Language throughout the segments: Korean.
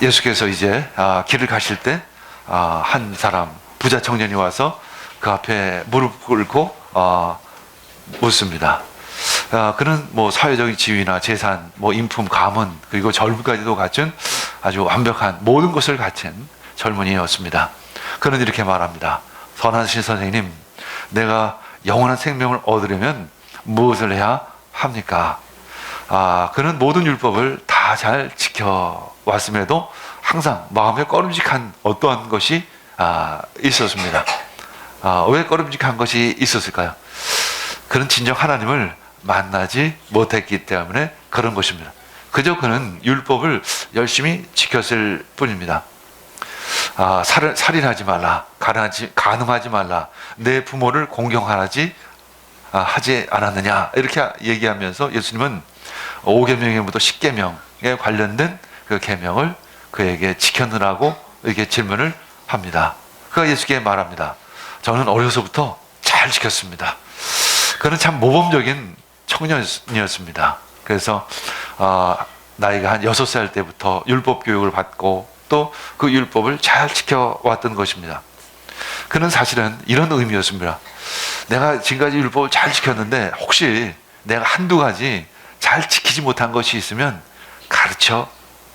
예수께서 이제 길을 가실 때 한 사람 부자 청년이 와서 그 앞에 무릎 꿇고 묻습니다. 그는 뭐 사회적인 지위나 재산, 뭐 인품, 가문, 그리고 젊음까지도 갖춘 아주 완벽한 모든 것을 갖춘 젊은이였습니다. 그는 이렇게 말합니다. 선하신 선생님, 내가 영원한 생명을 얻으려면 무엇을 해야 합니까? 그는 모든 율법을 다 잘 지켜왔음에도 항상 마음에 꺼름직한 어떠한 것이 있었습니다. 왜 꺼름직한 것이 있었을까요? 그는 진정 하나님을 만나지 못했기 때문에 그런 것입니다. 그저 그는 율법을 열심히 지켰을 뿐입니다. 살인하지 말라, 간음하지 말라, 내 부모를 공경하지 하지 않았느냐, 이렇게 얘기하면서 예수님은 5계명에부터 10계명에 관련된 그 계명을 그에게 지켰느라고 이렇게 질문을 합니다. 그가 예수께 말합니다. 저는 어려서부터 잘 지켰습니다. 그는 참 모범적인 청년이었습니다. 그래서 나이가 한 6살 때부터 율법 교육을 받고 또 그 율법을 잘 지켜왔던 것입니다. 그는 사실은 이런 의미였습니다. 내가 지금까지 율법을 잘 지켰는데 혹시 내가 한두 가지 잘 지키지 못한 것이 있으면 가르쳐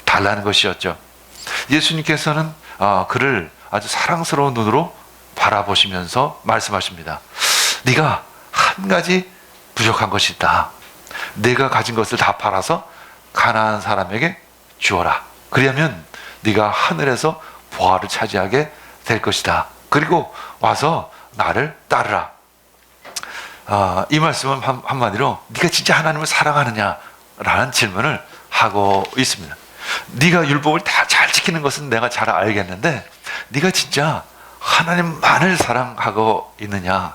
달라는 것이었죠. 예수님께서는 그를 아주 사랑스러운 눈으로 바라보시면서 말씀하십니다. 네가 한 가지 부족한 것이 있다. 네가 가진 것을 다 팔아서 가난한 사람에게 주어라. 그러면 네가 하늘에서 보화를 차지하게 될 것이다. 그리고 와서 나를 따르라. 이 말씀은 한마디로 네가 진짜 하나님을 사랑하느냐라는 질문을 하고 있습니다. 네가 율법을 다 잘 지키는 것은 내가 잘 알겠는데 네가 진짜 하나님만을 사랑하고 있느냐,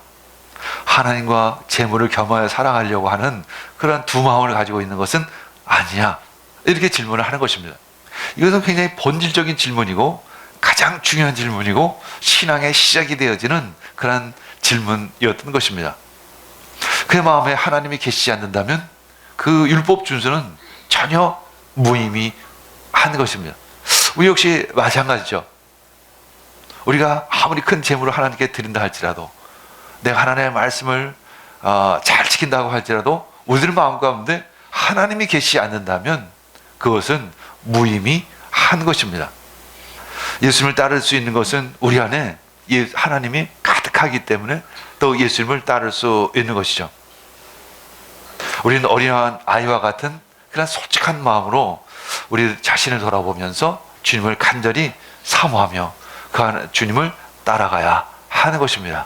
하나님과 재물을 겸하여 사랑하려고 하는 그런 두 마음을 가지고 있는 것은 아니냐, 이렇게 질문을 하는 것입니다. 이것은 굉장히 본질적인 질문이고 가장 중요한 질문이고 신앙의 시작이 되어지는 그런 질문이었던 것입니다. 그의 마음에 하나님이 계시지 않는다면 그 율법 준수는 전혀 무의미한 것입니다. 우리 역시 마찬가지죠. 우리가 아무리 큰 재물을 하나님께 드린다 할지라도, 내가 하나님의 말씀을 잘 지킨다고 할지라도 우리들 마음 가운데 하나님이 계시지 않는다면 그것은 무의미한 것입니다. 예수님을 따를 수 있는 것은 우리 안에 하나님이 가득하기 때문에 또 예수님을 따를 수 있는 것이죠. 우리는 어린아이와 같은 그런 솔직한 마음으로 우리 자신을 돌아보면서 주님을 간절히 사모하며 그 주님을 따라가야 하는 것입니다.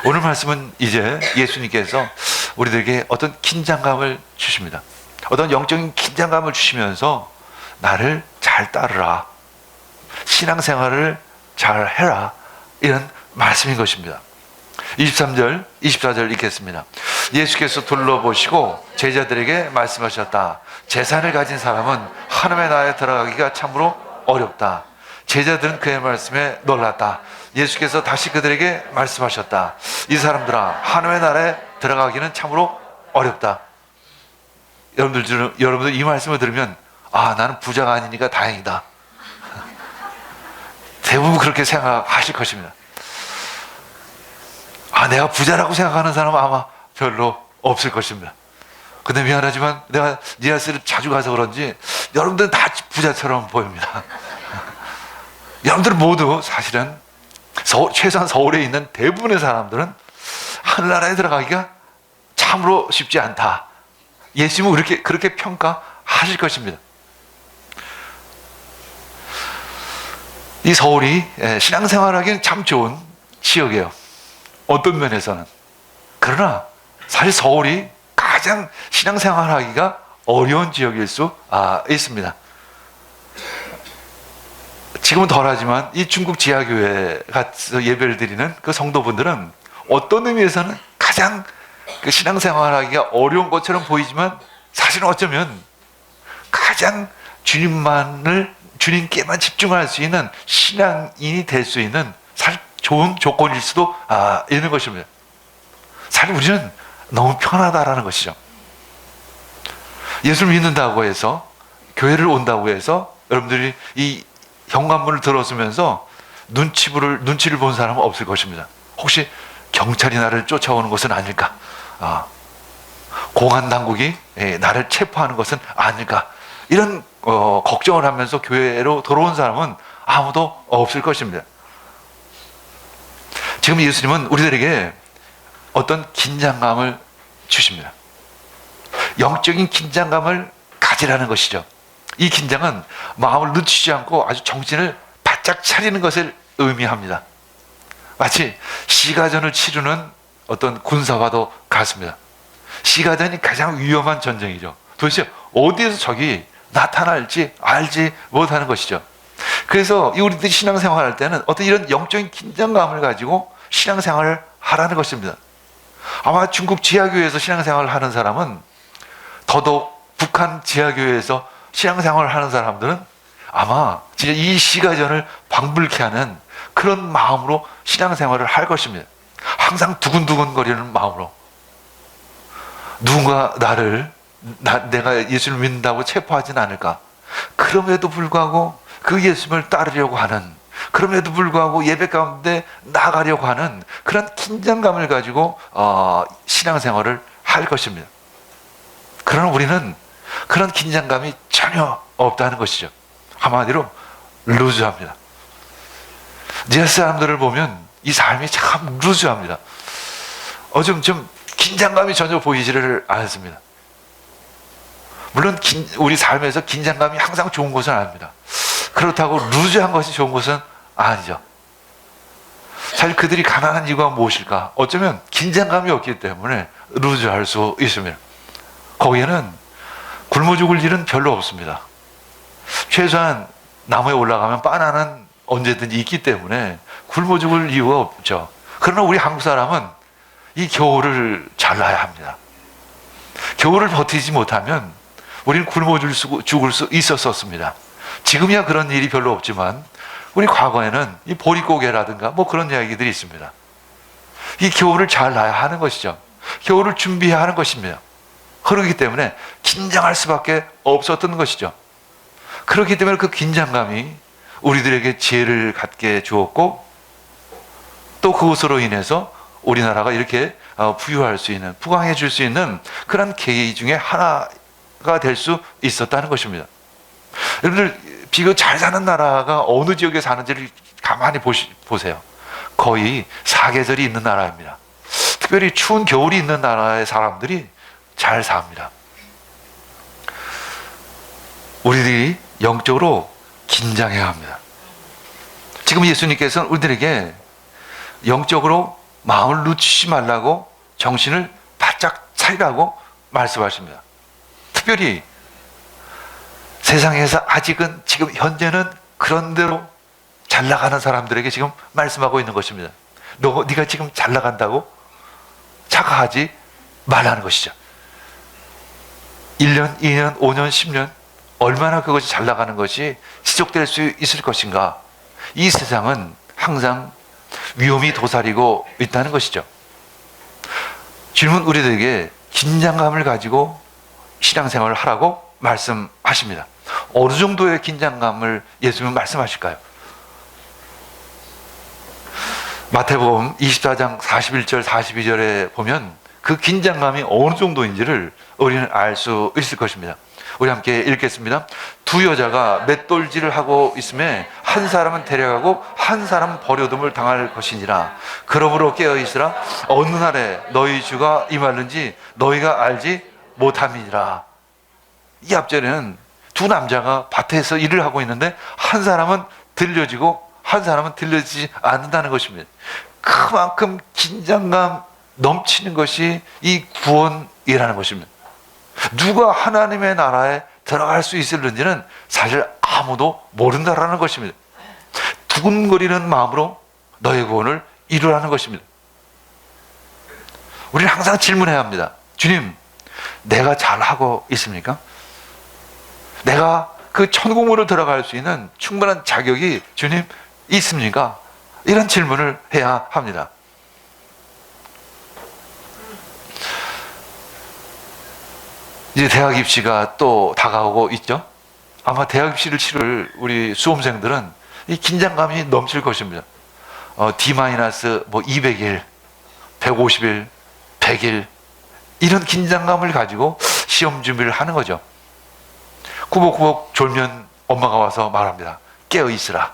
오늘 말씀은 이제 예수님께서 우리들에게 어떤 긴장감을 주십니다. 어떤 영적인 긴장감을 주시면서 나를 잘 따르라, 신앙생활을 잘 해라, 이런 말씀인 것입니다. 23절, 24절 읽겠습니다. 예수께서 둘러보시고 제자들에게 말씀하셨다. 재산을 가진 사람은 하나님의 나라에 들어가기가 참으로 어렵다. 제자들은 그의 말씀에 놀랐다. 예수께서 다시 그들에게 말씀하셨다. 이 사람들아, 하나님의 나라에 들어가기는 참으로 어렵다. 여러분들 이 말씀을 들으면 나는 부자가 아니니까 다행이다. 대부분 그렇게 생각하실 것입니다. 내가 부자라고 생각하는 사람은 아마 별로 없을 것입니다. 근데 미안하지만 내가 니아스를 자주 가서 그런지 여러분들은 다 부자처럼 보입니다. 여러분들 모두 사실은 최소한 서울에 있는 대부분의 사람들은 하늘나라에 들어가기가 참으로 쉽지 않다. 예수님은 그렇게 평가하실 것입니다. 이 서울이 신앙생활하기는 참 좋은 지역이에요. 어떤 면에서는. 그러나 사실 서울이 가장 신앙생활하기가 어려운 지역일 수 있습니다. 지금은 덜하지만 이 중국 지하교회 가서 예배를 드리는 그 성도분들은 어떤 의미에서는 가장 그 신앙생활하기가 어려운 것처럼 보이지만 사실은 어쩌면 가장 주님께만 집중할 수 있는 신앙인이 될 수 있는 사실 좋은 조건일 수도 있는 것입니다. 사실 우리는 너무 편하다라는 것이죠. 예수를 믿는다고 해서, 교회를 온다고 해서 여러분들이 이 현관문을 들어서면서 눈치를 본 사람은 없을 것입니다. 혹시 경찰이 나를 쫓아오는 것은 아닐까? 공안 당국이 나를 체포하는 것은 아닐까? 이런 걱정을 하면서 교회로 들어온 사람은 아무도 없을 것입니다. 지금 예수님은 우리들에게 어떤 긴장감을 주십니다. 영적인 긴장감을 가지라는 것이죠. 이 긴장은 마음을 늦추지 않고 아주 정신을 바짝 차리는 것을 의미합니다. 마치 시가전을 치르는 어떤 군사와도 같습니다. 시가전이 가장 위험한 전쟁이죠. 도대체 어디에서 적이 나타날지 알지 못하는 것이죠. 그래서 우리들이 신앙생활을 할 때는 어떤 이런 영적인 긴장감을 가지고 신앙생활을 하라는 것입니다. 아마 중국 지하교회에서 신앙생활을 하는 사람은 더더욱 북한 지하교회에서 신앙생활을 하는 사람들은 아마 진짜 이 시가전을 방불케 하는 그런 마음으로 신앙생활을 할 것입니다. 항상 두근두근거리는 마음으로. 누군가 내가 예수를 믿는다고 체포하진 않을까? 그럼에도 불구하고 그 예수님을 따르려고 하는, 그럼에도 불구하고 예배 가운데 나가려고 하는 그런 긴장감을 가지고 신앙생활을 할 것입니다. 그러나 우리는 그런 긴장감이 전혀 없다는 것이죠. 한마디로 루즈합니다. 제 사람들을 보면 이 삶이 참 루즈합니다. 좀 긴장감이 전혀 보이지를 않습니다. 물론 우리 삶에서 긴장감이 항상 좋은 것은 아닙니다. 그렇다고 루즈한 것이 좋은 것은 아니죠. 사실 그들이 가난한 이유가 무엇일까? 어쩌면 긴장감이 없기 때문에 루즈할 수 있습니다. 거기에는 굶어 죽을 일은 별로 없습니다. 최소한 나무에 올라가면 바나나는 언제든지 있기 때문에 굶어 죽을 이유가 없죠. 그러나 우리 한국 사람은 이 겨울을 잘라야 합니다. 겨울을 버티지 못하면 우리는 굶어 죽을 수 있었습니다. 지금이야 그런 일이 별로 없지만 우리 과거에는 이 보릿고개라든가 뭐 그런 이야기들이 있습니다. 이 겨울을 잘라야 하는 것이죠. 겨울을 준비해야 하는 것입니다. 그렇기 때문에 긴장할 수밖에 없었던 것이죠. 그렇기 때문에 그 긴장감이 우리들에게 지혜를 갖게 주었고 또 그것으로 인해서 우리나라가 이렇게 부유할 수 있는, 부강해질 수 있는 그런 계기 중에 하나가 될 수 있었다는 것입니다. 여러분들 비교 잘 사는 나라가 어느 지역에 사는지를 가만히 보세요. 거의 사계절이 있는 나라입니다. 특별히 추운 겨울이 있는 나라의 사람들이 잘 삽니다. 우리들이 영적으로 긴장해야 합니다. 지금 예수님께서는 우리들에게 영적으로 마음을 늦추지 말라고 정신을 바짝 차리라고 말씀하십니다. 특별히 세상에서 아직은 지금 현재는 그런 대로 잘 나가는 사람들에게 지금 말씀하고 있는 것입니다. 네가 지금 잘 나간다고 착각하지 말라는 것이죠. 1년, 2년, 5년, 10년 얼마나 그것이 잘 나가는 것이 지속될 수 있을 것인가. 이 세상은 항상 위험이 도사리고 있다는 것이죠. 주님은 우리들에게 긴장감을 가지고 신앙생활을 하라고 말씀하십니다. 어느 정도의 긴장감을 예수님은 말씀하실까요? 마태복음 24장 41절 42절에 보면 그 긴장감이 어느 정도인지를 우리는 알 수 있을 것입니다. 우리 함께 읽겠습니다. 두 여자가 맷돌질을 하고 있음에 한 사람은 데려가고 한 사람은 버려둠을 당할 것이니라. 그러므로 깨어있으라. 어느 날에 너희 주가 임하는지 너희가 알지 못함이니라. 이 앞절에는 두 남자가 밭에서 일을 하고 있는데 한 사람은 들려지고 한 사람은 들려지지 않는다는 것입니다. 그만큼 긴장감 넘치는 것이 이 구원이라는 것입니다. 누가 하나님의 나라에 들어갈 수 있을는지는 사실 아무도 모른다라는 것입니다. 두근거리는 마음으로 너의 구원을 이루라는 것입니다. 우리는 항상 질문해야 합니다. 주님, 내가 잘하고 있습니까? 내가 그 천국문으로 들어갈 수 있는 충분한 자격이 주님 있습니까? 이런 질문을 해야 합니다. 이제 대학 입시가 또 다가오고 있죠. 아마 대학 입시를 치를 우리 수험생들은 이 긴장감이 넘칠 것입니다. D- 뭐 200일, 150일, 100일 이런 긴장감을 가지고 시험 준비를 하는 거죠. 꾸벅꾸벅 졸면 엄마가 와서 말합니다. 깨어 있으라.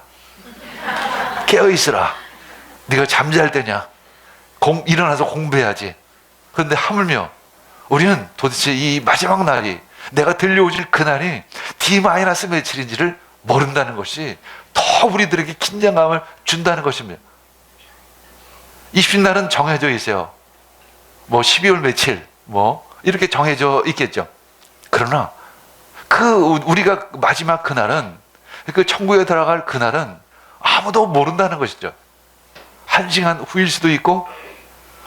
깨어 있으라. 네가 잠잘 때냐? 일어나서 공부해야지. 그런데 하물며 우리는 도대체 이 마지막 날이, 내가 들려오질 그날이 D- 며칠인지를 모른다는 것이 더 우리들에게 긴장감을 준다는 것입니다. 입신날은 정해져 있어요. 뭐 12월 며칠 뭐 이렇게 정해져 있겠죠. 그러나 우리가 마지막 그날은, 그 천국에 들어갈 그날은 아무도 모른다는 것이죠. 1시간 후일 수도 있고,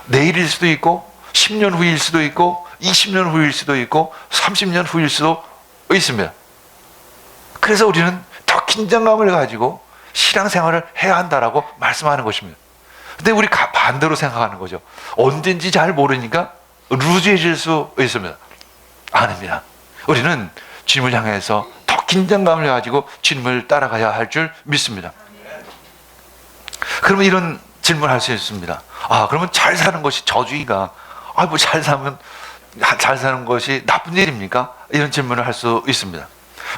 내일일 수도 있고, 10년 후일 수도 있고, 20년 후일 수도 있고, 30년 후일 수도 있습니다. 그래서 우리는 더 긴장감을 가지고 신앙생활을 해야 한다라고 말씀하는 것입니다. 근데 우리 반대로 생각하는 거죠. 언젠지 잘 모르니까 루즈해질 수 있습니다. 아닙니다. 우리는 주님을 향해서 더 긴장감을 가지고 주님을 따라가야 할 줄 믿습니다. 그러면 이런 질문을 할 수 있습니다. 그러면 잘 사는 것이 저주의가, 뭐 잘 사는 것이 나쁜 일입니까? 이런 질문을 할 수 있습니다.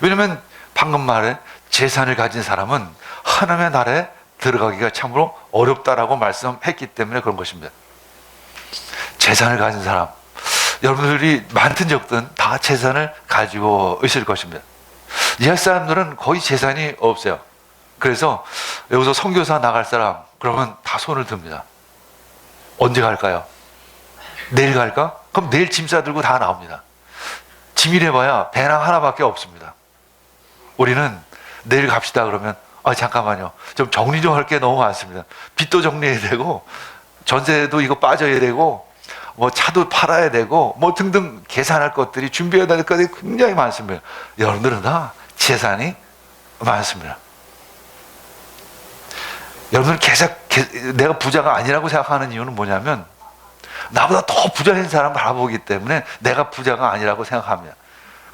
왜냐하면 방금 말에 재산을 가진 사람은 하나님의 나라에 들어가기가 참으로 어렵다라고 말씀했기 때문에 그런 것입니다. 재산을 가진 사람, 여러분들이 많든 적든 다 재산을 가지고 있을 것입니다. 이할 사람들은 거의 재산이 없어요. 그래서 여기서 선교사 나갈 사람 그러면 다 손을 듭니다. 언제 갈까요? 내일 갈까? 그럼 내일 짐 싸들고 다 나옵니다. 짐이래봐야 배낭 하나밖에 없습니다. 우리는 내일 갑시다 그러면 잠깐만요. 좀 정리 좀 할 게 너무 많습니다. 빚도 정리해야 되고, 전세도 이거 빠져야 되고, 뭐 차도 팔아야 되고, 뭐 등등 계산할 것들이, 준비해야 될 것들이 굉장히 많습니다. 여러분들은 다 재산이 많습니다. 여러분들 내가 부자가 아니라고 생각하는 이유는 뭐냐면, 나보다 더 부자인 사람을 바라보기 때문에 내가 부자가 아니라고 생각합니다.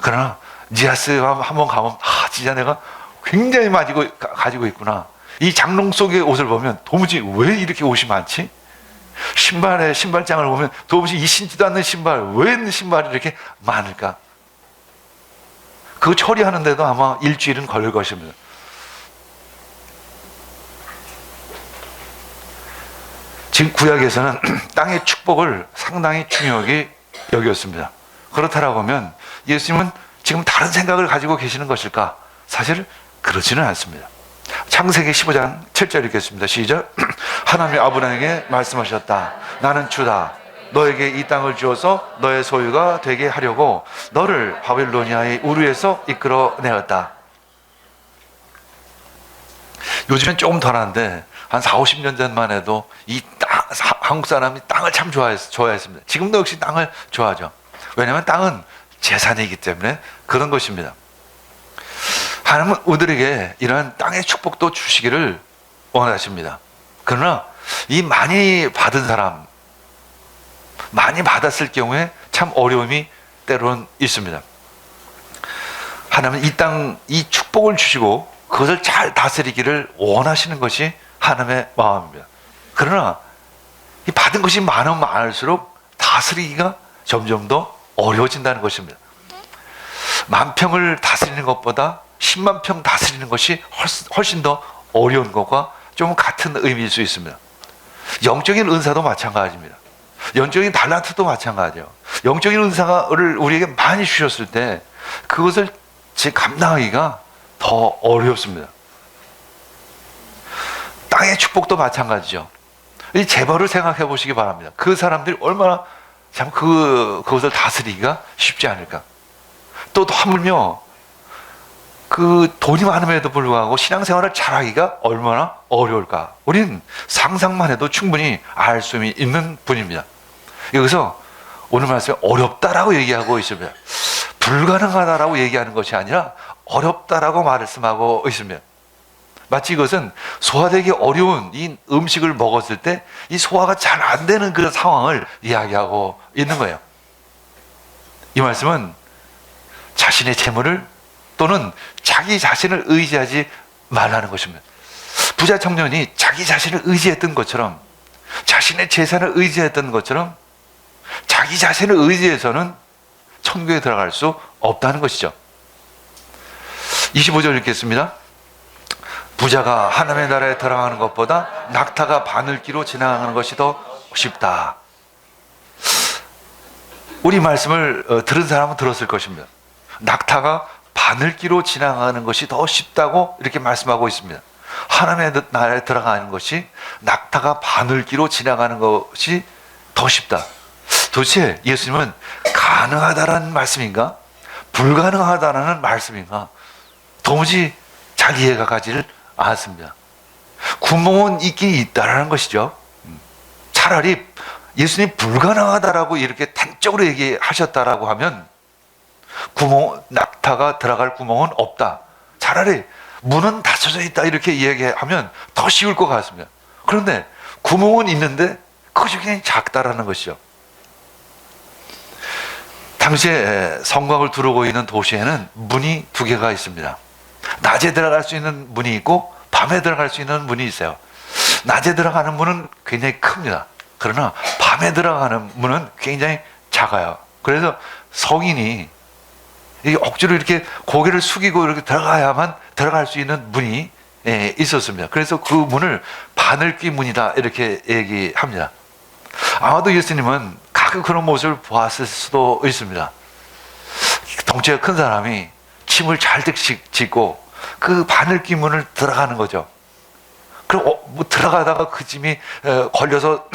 그러나 니아스 한번 가면 진짜 내가 굉장히 많이 가지고 있구나. 이 장롱 속의 옷을 보면 도무지 왜 이렇게 옷이 많지? 신발장을 보면 도무지 이 신지도 않는 신발, 왜 신발이 이렇게 많을까? 그거 처리하는데도 아마 일주일은 걸릴 것입니다. 지금 구약에서는 땅의 축복을 상당히 중요하게 여겼습니다. 그렇다라고 하면 예수님은 지금 다른 생각을 가지고 계시는 것일까? 사실 그렇지는 않습니다. 창세기 15장 7절 읽겠습니다. 시작. 하나님이 아브라함에게 말씀하셨다. 나는 주다. 너에게 이 땅을 주어서 너의 소유가 되게 하려고 너를 바빌로니아의 우르에서 이끌어내었다. 요즘엔 조금 덜한데 한 4, 50년 전만 해도 한국 사람이 땅을 참 좋아했습니다. 지금도 역시 땅을 좋아하죠. 왜냐하면 땅은 재산이기 때문에 그런 것입니다. 하나님은 우리들에게 이러한 땅의 축복도 주시기를 원하십니다. 그러나 이 많이 받은 사람, 많이 받았을 경우에 참 어려움이 때로는 있습니다. 하나님은 이 축복을 주시고 그것을 잘 다스리기를 원하시는 것이 하나님의 마음입니다. 그러나 이 받은 것이 많으면 많을수록 다스리기가 점점 더 어려워진다는 것입니다. 10,000평을 다스리는 것보다 10만 평 다스리는 것이 훨씬 더 어려운 것과 좀 같은 의미일 수 있습니다. 영적인 은사도 마찬가지입니다. 영적인 달란트도 마찬가지예요. 영적인 은사를 우리에게 많이 주셨을 때 그것을 감당하기가 더 어렵습니다. 땅의 축복도 마찬가지죠. 이 재벌을 생각해 보시기 바랍니다. 그 사람들이 얼마나 참 그것을 다스리기가 쉽지 않을까. 또 하물며 그 돈이 많음에도 불구하고 신앙생활을 잘하기가 얼마나 어려울까. 우리는 상상만 해도 충분히 알 수 있는 분입니다. 여기서 오늘 말씀에 어렵다라고 얘기하고 있습니다. 불가능하다라고 얘기하는 것이 아니라 어렵다라고 말씀하고 있습니다. 마치 이것은 소화되기 어려운 이 음식을 먹었을 때 이 소화가 잘 안 되는 그런 상황을 이야기하고 있는 거예요. 이 말씀은 자신의 재물을 또는 자기 자신을 의지하지 말라는 것입니다. 부자 청년이 자기 자신을 의지했던 것처럼, 자신의 재산을 의지했던 것처럼 자기 자신을 의지해서는 천국에 들어갈 수 없다는 것이죠. 25절 읽겠습니다. 부자가 하나님의 나라에 들어가는 것보다 낙타가 바늘기로 지나가는 것이 더 쉽다. 우리 말씀을 들은 사람은 들었을 것입니다. 낙타가 바늘기로 지나가는 것이 더 쉽다고 이렇게 말씀하고 있습니다. 하나님의 나라에 들어가는 것이 낙타가 바늘기로 지나가는 것이 더 쉽다. 도대체 예수님은 가능하다라는 말씀인가? 불가능하다라는 말씀인가? 도무지 잘 이해가 가지를 않았습니다. 구멍은 있긴 있다라는 것이죠. 차라리 예수님이 불가능하다라고 이렇게 단적으로 얘기하셨다라고 하면 낙타가 들어갈 구멍은 없다. 차라리 문은 닫혀져 있다 이렇게 얘기하면 더 쉬울 것 같습니다. 그런데 구멍은 있는데 그것이 굉장히 작다라는 것이죠. 당시에 성곽을 두르고 있는 도시에는 문이 두 개가 있습니다. 낮에 들어갈 수 있는 문이 있고 밤에 들어갈 수 있는 문이 있어요. 낮에 들어가는 문은 굉장히 큽니다. 그러나 밤에 들어가는 문은 굉장히 작아요. 그래서 성인이 억지로 이렇게 고개를 숙이고 이렇게 들어가야만 들어갈 수 있는 문이 있었습니다. 그래서 그 문을 바늘귀 문이다 이렇게 얘기합니다. 아마도 예수님은 가끔 그런 모습을 보았을 수도 있습니다. 덩치가 큰 사람이 침을 잘득 짓고 그 바늘귀 문을 들어가는 거죠. 그럼 뭐 들어가다가 그 짐이 걸려서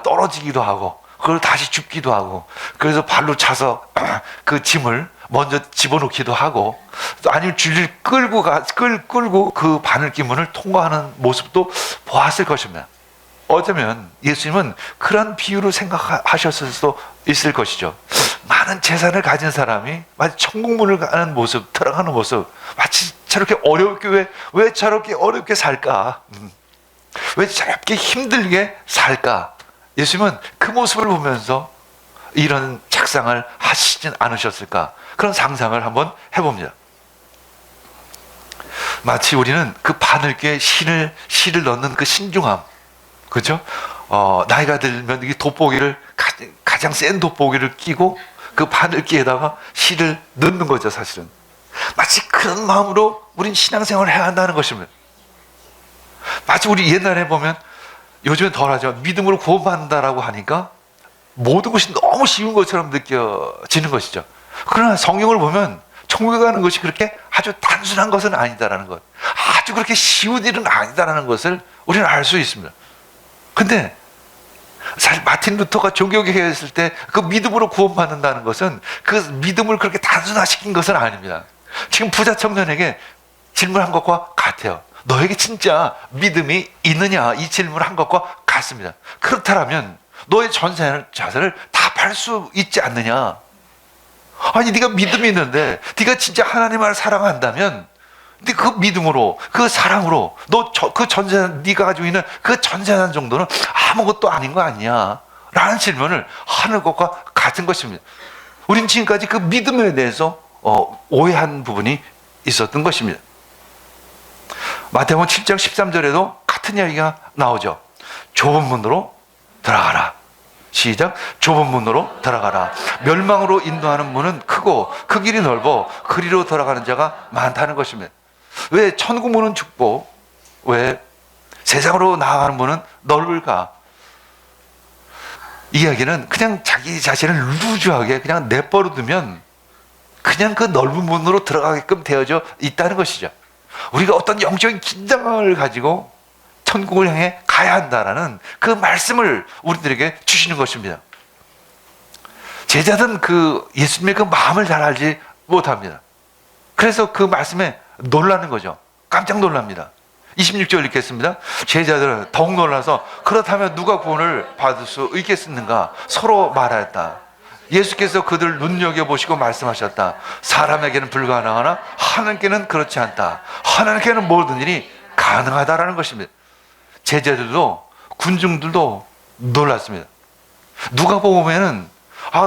떨어지기도 하고 그걸 다시 줍기도 하고 그래서 발로 차서 그 짐을 먼저 집어넣기도 하고 아니면 줄을 끌고 그 바늘귀 문을 통과하는 모습도 보았을 것입니다. 어쩌면 예수님은 그런 비유로 생각하셨을 수도 있을 것이죠. 많은 재산을 가진 사람이 마치 천국문을 가는 모습, 들어가는 모습, 마치 저렇게 어렵게 왜 저렇게 어렵게 살까? 왜 저렇게 힘들게 살까? 예수님은 그 모습을 보면서 이런 착상을 하시진 않으셨을까? 그런 상상을 한번 해봅니다. 마치 우리는 그 바늘귀에 실을 넣는 그 신중함, 그렇죠? 나이가 들면 이 돋보기를 가장 센 돋보기를 끼고 그 바늘귀에다가 실을 넣는 거죠, 사실은. 마치 그런 마음으로 우린 신앙생활을 해야 한다는 것입니다. 마치 우리 옛날에 보면 요즘엔 덜하죠. 믿음으로 구원받는다라고 하니까 모든 것이 너무 쉬운 것처럼 느껴지는 것이죠. 그러나 성경을 보면 천국에 가는 것이 그렇게 아주 단순한 것은 아니다라는 것, 아주 그렇게 쉬운 일은 아니다라는 것을 우리는 알 수 있습니다. 근데 사실 마틴 루터가 종교개혁했을 때 그 믿음으로 구원받는다는 것은 그 믿음을 그렇게 단순화시킨 것은 아닙니다. 지금 부자 청년에게 질문한 것과 같아요. 너에게 진짜 믿음이 있느냐? 이 질문을 한 것과 같습니다. 그렇다면 너의 전 자산을 다 팔 수 있지 않느냐? 아니 네가 믿음이 있는데 네가 진짜 하나님을 사랑한다면 근데 그 믿음으로 그 사랑으로 너 그 전재산 네가 가지고 있는 그 전재산 정도는 아무것도 아닌 거 아니야? 라는 질문을 하는 것과 같은 것입니다. 우린 지금까지 그 믿음에 대해서 오해한 부분이 있었던 것입니다. 마태복음 7장 13절에도 같은 이야기가 나오죠. 좁은 문으로 들어가라. 시작. 좁은 문으로 들어가라. 멸망으로 인도하는 문은 크고 그 길이 넓어 그리로 들어가는 자가 많다는 것입니다. 왜 천국 문은 좁고 왜 세상으로 나아가는 문은 넓을까? 이야기는 그냥 자기 자신을 루즈하게 그냥 내버려 두면 그냥 그 넓은 문으로 들어가게끔 되어져 있다는 것이죠. 우리가 어떤 영적인 긴장을 가지고 천국을 향해 가야 한다라는 그 말씀을 우리들에게 주시는 것입니다. 제자들은 그 예수님의 그 마음을 잘 알지 못합니다. 그래서 그 말씀에 놀라는 거죠. 깜짝 놀랍니다. 26절 읽겠습니다. 제자들은 더욱 놀라서 그렇다면 누가 구원을 받을 수 있겠는가 서로 말하였다. 예수께서 그들을 눈여겨보시고 말씀하셨다. 사람에게는 불가능하나 하나님께는 그렇지 않다. 하나님께는 모든 일이 가능하다라는 것입니다. 제자들도 군중들도 놀랐습니다. 누가 보면은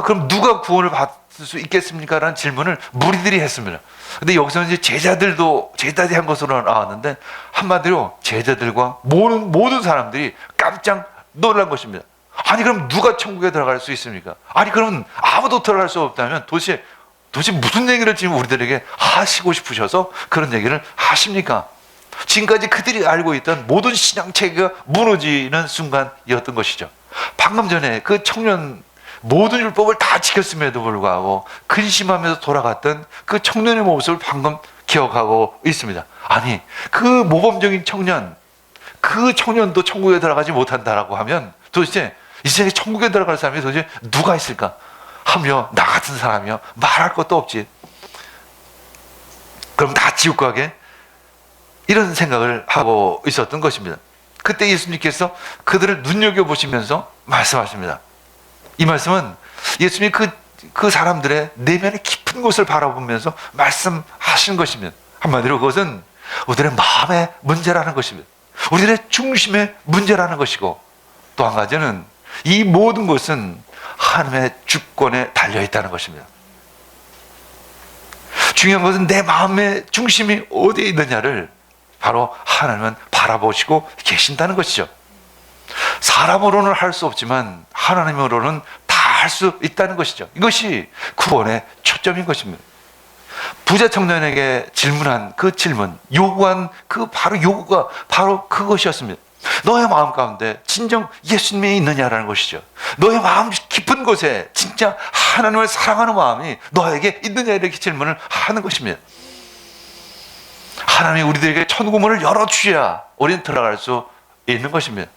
그럼 누가 구원을 수 있겠습니까? 라는 질문을 무리들이 했습니다. 근데 여기서 이제 제자들이 한 것으로 나왔는데, 한마디로 제자들과 모든 사람들이 깜짝 놀란 것입니다. 아니, 그럼 누가 천국에 들어갈 수 있습니까? 아니, 그럼 아무도 들어갈 수 없다면 도대체 무슨 얘기를 지금 우리들에게 하시고 싶으셔서 그런 얘기를 하십니까? 지금까지 그들이 알고 있던 모든 신앙체계가 무너지는 순간이었던 것이죠. 방금 전에 그 청년, 모든 율법을 다 지켰음에도 불구하고 근심하면서 돌아갔던 그 청년의 모습을 방금 기억하고 있습니다. 아니, 그 모범적인 청년, 그 청년도 천국에 들어가지 못한다라고 하면 도대체 이 세상에 천국에 들어갈 사람이 도대체 누가 있을까? 하며 나 같은 사람이요, 말할 것도 없지. 그럼 다 지옥 가게? 이런 생각을 하고 있었던 것입니다. 그때 예수님께서 그들을 눈여겨보시면서 말씀하십니다. 이 말씀은 예수님이 그 사람들의 내면의 깊은 곳을 바라보면서 말씀하신 것입니다. 한마디로 그것은 우리들의 마음의 문제라는 것입니다. 우리들의 중심의 문제라는 것이고, 또 한 가지는 이 모든 것은 하나님의 주권에 달려있다는 것입니다. 중요한 것은 내 마음의 중심이 어디에 있느냐를 바로 하나님은 바라보시고 계신다는 것이죠. 사람으로는 할 수 없지만 하나님으로는 다 할 수 있다는 것이죠. 이것이 구원의 초점인 것입니다. 부자 청년에게 질문한 그 질문, 요구한 요구가 바로 그것이었습니다. 너의 마음 가운데 진정 예수님이 있느냐라는 것이죠. 너의 마음 깊은 곳에 진짜 하나님을 사랑하는 마음이 너에게 있느냐, 이렇게 질문을 하는 것입니다. 하나님이 우리들에게 천국 문을 열어주셔야 우리는 들어갈 수 있는 것입니다.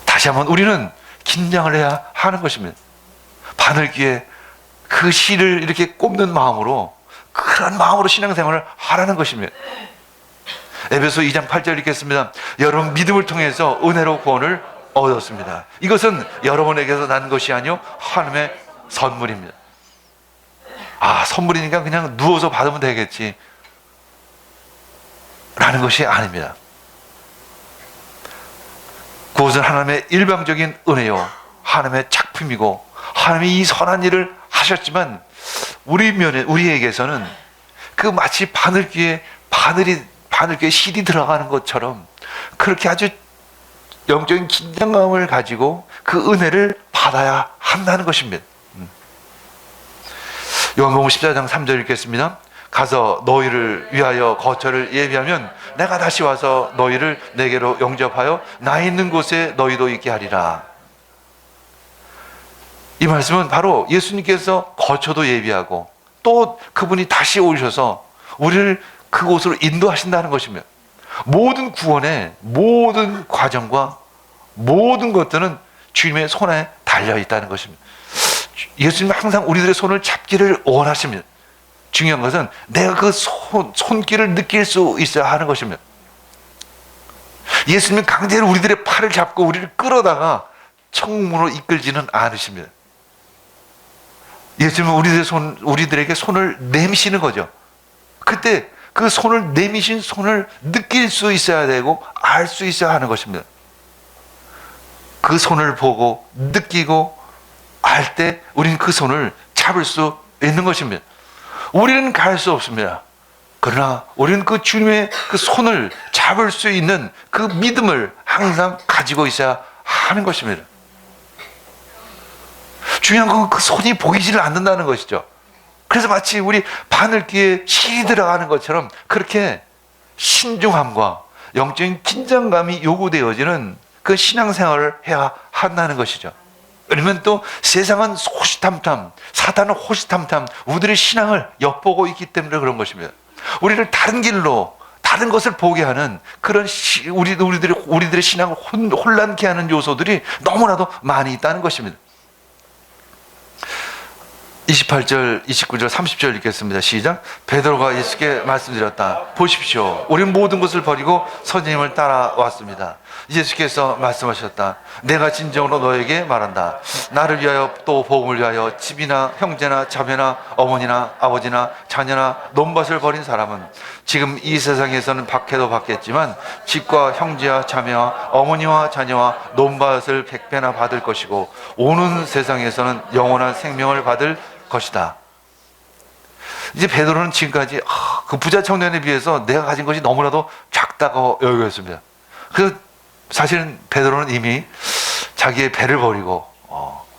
다시 한번 우리는 긴장을 해야 하는 것입니다. 바늘귀에 그 실을 이렇게 꼽는 마음으로, 그런 마음으로 신앙생활을 하라는 것입니다. 에베소 2장 8절 읽겠습니다. 여러분 믿음을 통해서 은혜로 구원을 얻었습니다. 이것은 여러분에게서 난 것이 아니요 하나님의 선물입니다. 선물이니까 그냥 누워서 받으면 되겠지 라는 것이 아닙니다. 그것은 하나님의 일방적인 은혜요, 하나님의 작품이고, 하나님이 이 선한 일을 하셨지만 우리에게서는 그 마치 바늘귀에 실이 들어가는 것처럼 그렇게 아주 영적인 긴장감을 가지고 그 은혜를 받아야 한다는 것입니다. 요한복음 14장 3절 읽겠습니다. 가서 너희를 위하여 거처를 예비하면 내가 다시 와서 너희를 내게로 영접하여 나 있는 곳에 너희도 있게 하리라. 이 말씀은 바로 예수님께서 거처도 예비하고 또 그분이 다시 오셔서 우리를 그곳으로 인도하신다는 것입니다. 모든 구원의 모든 과정과 모든 것들은 주님의 손에 달려있다는 것입니다. 예수님은 항상 우리들의 손을 잡기를 원하십니다. 중요한 것은 내가 그 손길을 느낄 수 있어야 하는 것입니다. 예수님은 강제로 우리들의 팔을 잡고 우리를 끌어다가 천국으로 이끌지는 않으십니다. 예수님은 우리들에게 손을 내미시는 거죠. 그때 그 손을 내미신 손을 느낄 수 있어야 되고 알 수 있어야 하는 것입니다. 그 손을 보고 느끼고 알 때 우리는 그 손을 잡을 수 있는 것입니다. 우리는 갈 수 없습니다. 그러나 우리는 그 주님의 그 손을 잡을 수 있는 그 믿음을 항상 가지고 있어야 하는 것입니다. 중요한 건 그 손이 보이지를 않는다는 것이죠. 그래서 마치 우리 바늘귀에 실이 들어가는 것처럼 그렇게 신중함과 영적인 긴장감이 요구되어지는 그 신앙생활을 해야 한다는 것이죠. 왜냐면 또 세상은 호시탐탐, 사탄은 호시탐탐 우리들의 신앙을 엿보고 있기 때문에 그런 것입니다. 우리를 다른 길로, 다른 것을 보게 하는 그런 우리들의 신앙을 혼란케 하는 요소들이 너무나도 많이 있다는 것입니다. 28절, 29절, 30절 읽겠습니다. 시작. 베드로가 예수께 말씀드렸다. 보십시오. 우리는 모든 것을 버리고 선생님을 따라왔습니다. 예수께서 말씀하셨다. 내가 진정으로 너에게 말한다. 나를 위하여 또 복음을 위하여 집이나 형제나 자매나 어머니나 아버지나 자녀나 논밭을 버린 사람은 지금 이 세상에서는 박해도 받겠지만 집과 형제와 자매와 어머니와 자녀와 논밭을 100배나 받을 것이고 오는 세상에서는 영원한 생명을 받을 것이다. 이제 베드로는 지금까지 그 부자 청년에 비해서 내가 가진 것이 너무나도 작다고 여기고 있습니다. 그 사실은 베드로는 이미 자기의 배를 버리고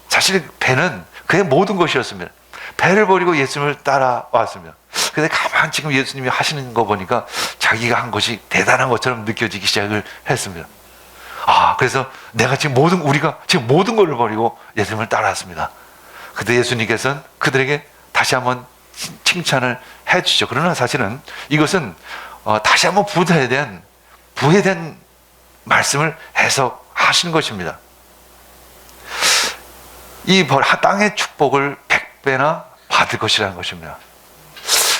사실 배는 그의 모든 것이었습니다. 배를 버리고 예수님을 따라왔습니다. 근데 가만 지금 예수님이 하시는 거 보니까 자기가 한 것이 대단한 것처럼 느껴지기 시작을 했습니다. 그래서 우리가 지금 모든 것을 버리고 예수님을 따라왔습니다. 그때 예수님께서는 그들에게 다시 한번 칭찬을 해주시죠. 그러나 사실은 이것은 다시 한번 부에 대한 말씀을 해석하시는 것입니다. 이 땅의 축복을 100배나 받을 것이라는 것입니다.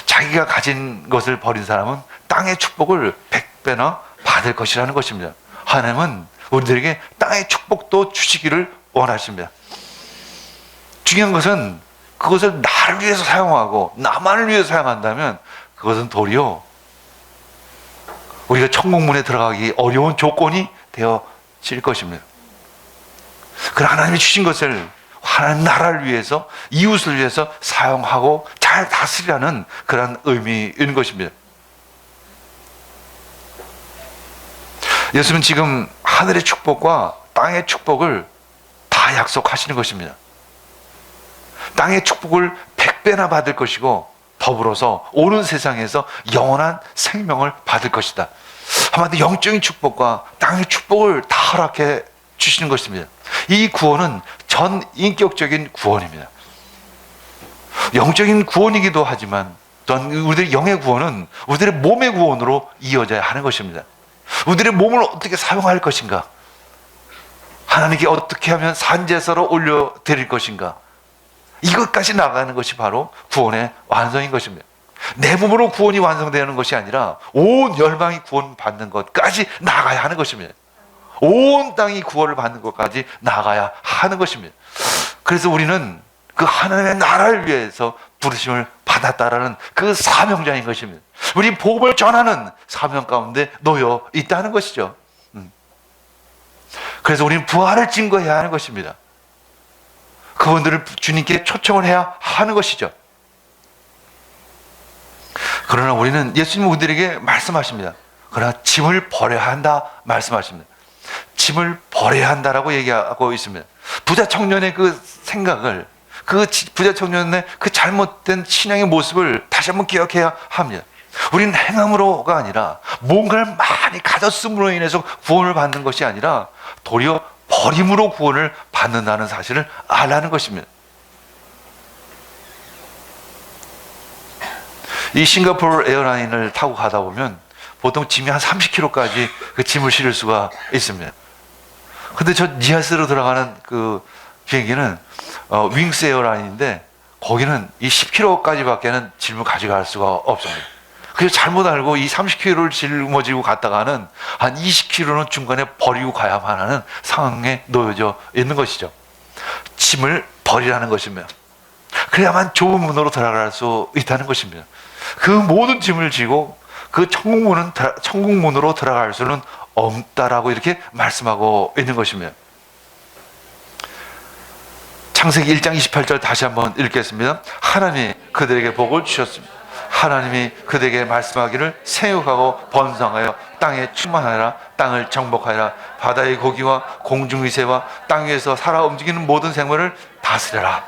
자기가 가진 것을 버린 사람은 땅의 축복을 100배나 받을 것이라는 것입니다. 하나님은 우리들에게 땅의 축복도 주시기를 원하십니다. 중요한 것은 그것을 나를 위해서 사용하고 나만을 위해서 사용한다면 그것은 도리어 우리가 천국문에 들어가기 어려운 조건이 되어질 것입니다. 그러나 하나님이 주신 것을 하나님 나라를 위해서 이웃을 위해서 사용하고 잘 다스리라는 그런 의미인 것입니다. 예수님은 지금 하늘의 축복과 땅의 축복을 다 약속하시는 것입니다. 땅의 축복을 100배나 받을 것이고 더불어서 오는 세상에서 영원한 생명을 받을 것이다. 한마디로 영적인 축복과 땅의 축복을 다 허락해 주시는 것입니다. 이 구원은 전 인격적인 구원입니다. 영적인 구원이기도 하지만 또한 우리들의 영의 구원은 우리들의 몸의 구원으로 이어져야 하는 것입니다. 우리들의 몸을 어떻게 사용할 것인가? 하나님께 어떻게 하면 산제사로 올려드릴 것인가? 이것까지 나가는 것이 바로 구원의 완성인 것입니다. 내 몸으로 구원이 완성되는 것이 아니라 온 열방이 구원받는 것까지 나가야 하는 것입니다. 온 땅이 구원을 받는 것까지 나가야 하는 것입니다. 그래서 우리는 그 하나님의 나라를 위해서 부르심을 받았다라는 그 사명자인 것입니다. 우리 복음을 전하는 사명 가운데 놓여 있다는 것이죠. 그래서 우리는 부활을 증거해야 하는 것입니다. 그분들을 주님께 초청을 해야 하는 것이죠. 그러나 우리는 예수님 우리들에게 말씀하십니다. 그러나 짐을 버려야 한다 말씀하십니다. 짐을 버려야 한다라고 얘기하고 있습니다. 부자 청년의 그 생각을, 그 부자 청년의 그 잘못된 신앙의 모습을 다시 한번 기억해야 합니다. 우리는 행함으로가 아니라 뭔가를 많이 가졌음으로 인해서 구원을 받는 것이 아니라 도리어 버림으로 구원을 받는다는 사실을 알라는 것입니다. 이 싱가포르 에어라인을 타고 가다 보면 보통 짐이 한 30kg까지 그 짐을 실을 수가 있습니다. 근데 저 니아스로 들어가는 그 비행기는 윙스 에어라인인데 거기는 이 10kg까지밖에는 짐을 가져갈 수가 없습니다. 그래서 잘못 알고 이 30kg를 짊어지고 갔다가는 한 20kg는 중간에 버리고 가야만 하는 상황에 놓여져 있는 것이죠. 짐을 버리라는 것입니다. 그래야만 좁은 문으로 들어갈 수 있다는 것입니다. 그 모든 짐을 지고 그 천국문으로 들어갈 수는 없다라고 이렇게 말씀하고 있는 것입니다. 창세기 1장 28절 다시 한번 읽겠습니다. 하나님이 그들에게 복을 주셨습니다. 하나님이 그들에게 말씀하기를 생육하고 번성하여 땅에 충만하여라. 땅을 정복하여라. 바다의 고기와 공중의 새와 땅 위에서 살아 움직이는 모든 생물을 다스려라.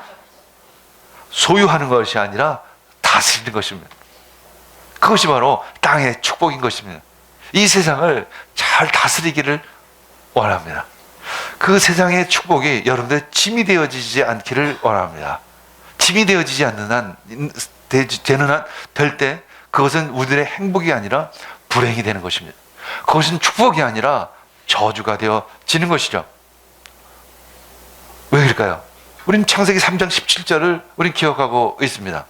소유하는 것이 아니라 다스리는 것입니다. 그것이 바로 땅의 축복인 것입니다. 이 세상을 잘 다스리기를 원합니다. 그 세상의 축복이 여러분들 짐이 되어지지 않기를 원합니다. 짐이 되어지지 않는 한, 되는 한, 될 때 그것은 우리들의 행복이 아니라 불행이 되는 것입니다. 그것은 축복이 아니라 저주가 되어지는 것이죠. 왜 그럴까요? 우린 창세기 3장 17절을 우린 기억하고 있습니다.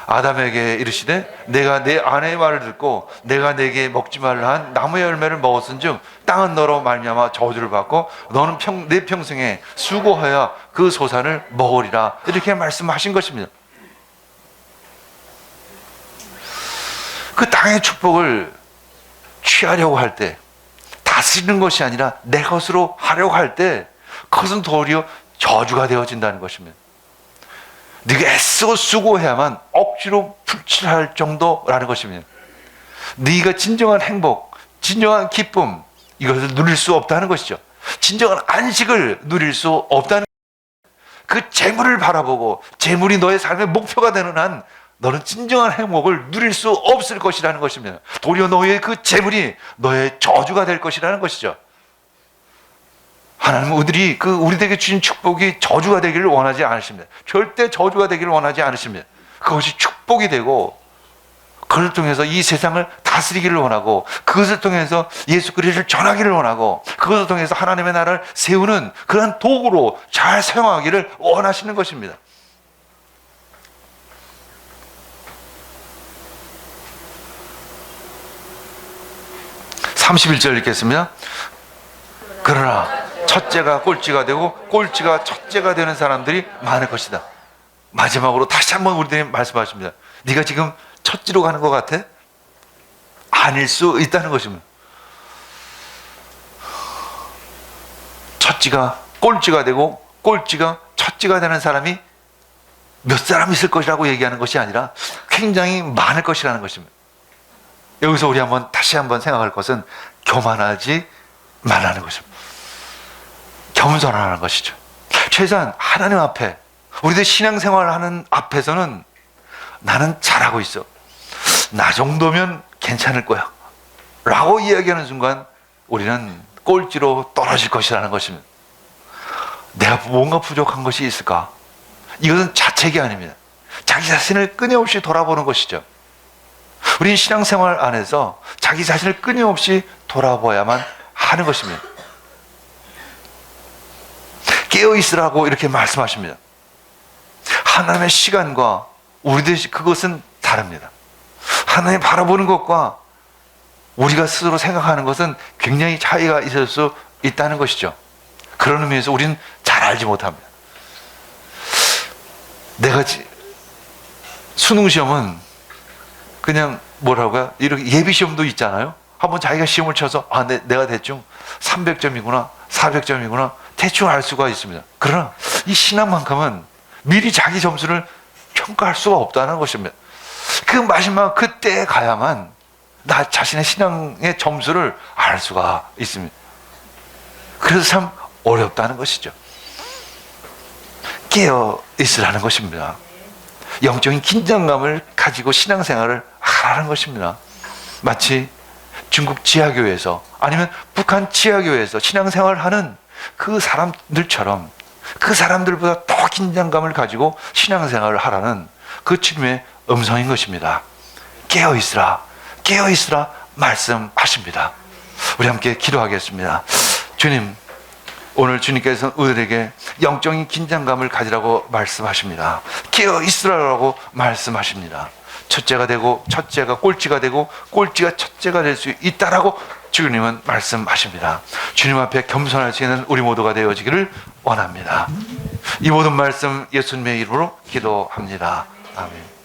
아담에게 이르시되 내가 내 아내의 말을 듣고 내가 내게 먹지 말라 한 나무의 열매를 먹었은즉 땅은 너로 말미암아 저주를 받고 너는 내 평생에 수고하여 그 소산을 먹으리라, 이렇게 말씀하신 것입니다. 그 땅의 축복을 취하려고 할 때, 다스리는 것이 아니라 내 것으로 하려고 할 때, 그것은 도리어 저주가 되어진다는 것입니다. 네가 애쓰고 수고해야만 억지로 풀칠할 정도라는 것입니다. 네가 진정한 행복, 진정한 기쁨, 이것을 누릴 수 없다는 것이죠. 진정한 안식을 누릴 수 없다는, 그 재물을 바라보고 재물이 너의 삶의 목표가 되는 한 너는 진정한 행복을 누릴 수 없을 것이라는 것입니다. 도리어 너의 그 재물이 너의 저주가 될 것이라는 것이죠. 하나님은 우리에게 주신 축복이 저주가 되기를 원하지 않으십니다. 절대 저주가 되기를 원하지 않으십니다. 그것이 축복이 되고, 그것을 통해서 이 세상을 다스리기를 원하고, 그것을 통해서 예수 그리스도를 전하기를 원하고, 그것을 통해서 하나님의 나라를 세우는 그런 도구로 잘 사용하기를 원하시는 것입니다. (31절) 읽겠습니다. 그러나 첫째가 꼴찌가 되고 꼴찌가 첫째가 되는 사람들이 많을 것이다. 마지막으로 다시 한번 우리들이 말씀하십니다. 네가 지금 첫째로 가는 것 같아? 아닐 수 있다는 것입니다. 첫째가 꼴찌가 되고 꼴찌가 첫째가 되는 사람이 몇 사람 있을 것이라고 얘기하는 것이 아니라 굉장히 많을 것이라는 것입니다. 여기서 우리 다시 한번 생각할 것은 교만하지 말라는 것입니다. 겸손하라는 것이죠. 최소한 하나님 앞에, 우리들 신앙생활을 하는 앞에서는 나는 잘하고 있어, 나 정도면 괜찮을 거야 라고 이야기하는 순간 우리는 꼴찌로 떨어질 것이라는 것입니다. 내가 뭔가 부족한 것이 있을까? 이것은 자책이 아닙니다. 자기 자신을 끊임없이 돌아보는 것이죠. 우리는 신앙생활 안에서 자기 자신을 끊임없이 돌아봐야만 하는 것입니다. 깨어있으라고 이렇게 말씀하십니다. 하나님의 시간과 우리들 그것은 다릅니다. 하나님 바라보는 것과 우리가 스스로 생각하는 것은 굉장히 차이가 있을 수 있다는 것이죠. 그런 의미에서 우리는 잘 알지 못합니다. 내가 수능시험은 그냥 뭐라고요? 이렇게 예비시험도 있잖아요. 한번 자기가 시험을 쳐서 내가 대충 300점이구나 400점이구나 대충 알 수가 있습니다. 그러나 이 신앙만큼은 미리 자기 점수를 평가할 수가 없다는 것입니다. 그 마지막 그때에 가야만 나 자신의 신앙의 점수를 알 수가 있습니다. 그래서 참 어렵다는 것이죠. 깨어 있으라는 것입니다. 영적인 긴장감을 가지고 신앙생활을 하라는 것입니다. 마치 중국 지하교회에서 아니면 북한 지하교회에서 신앙생활을 하는 그 사람들처럼, 그 사람들보다 더 긴장감을 가지고 신앙생활을 하라는 그 주님의 음성인 것입니다. 깨어있으라, 깨어있으라 말씀하십니다. 우리 함께 기도하겠습니다. 주님, 오늘 주님께서 우리에게 영적인 긴장감을 가지라고 말씀하십니다. 깨어있으라고 말씀하십니다. 첫째가 되고 첫째가 꼴찌가 되고 꼴찌가 첫째가 될 수 있다라고 주님은 말씀하십니다. 주님 앞에 겸손할 수 있는 우리 모두가 되어지기를 원합니다. 이 모든 말씀 예수님의 이름으로 기도합니다. 아멘.